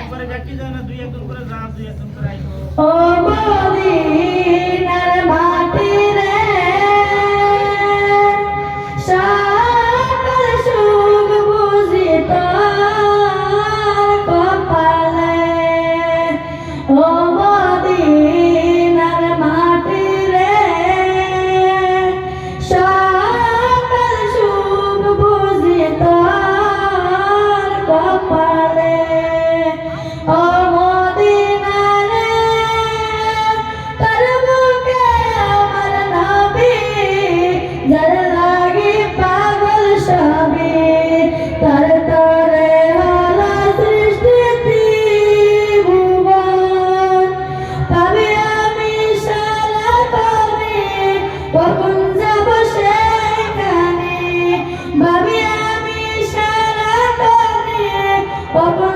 একবারে ব্যক্তি যায় না, দুই একজন করে যা, দুই একজন করে আইবো। ও মদিনার মাটি রে সকল সুখ বুঝি তোর কপালে। ও মদিনার মাটি রে সকল সুখ বুঝি তোর কপালে। ও কখন যাব সেখানে ভাবি আমি সারা কখন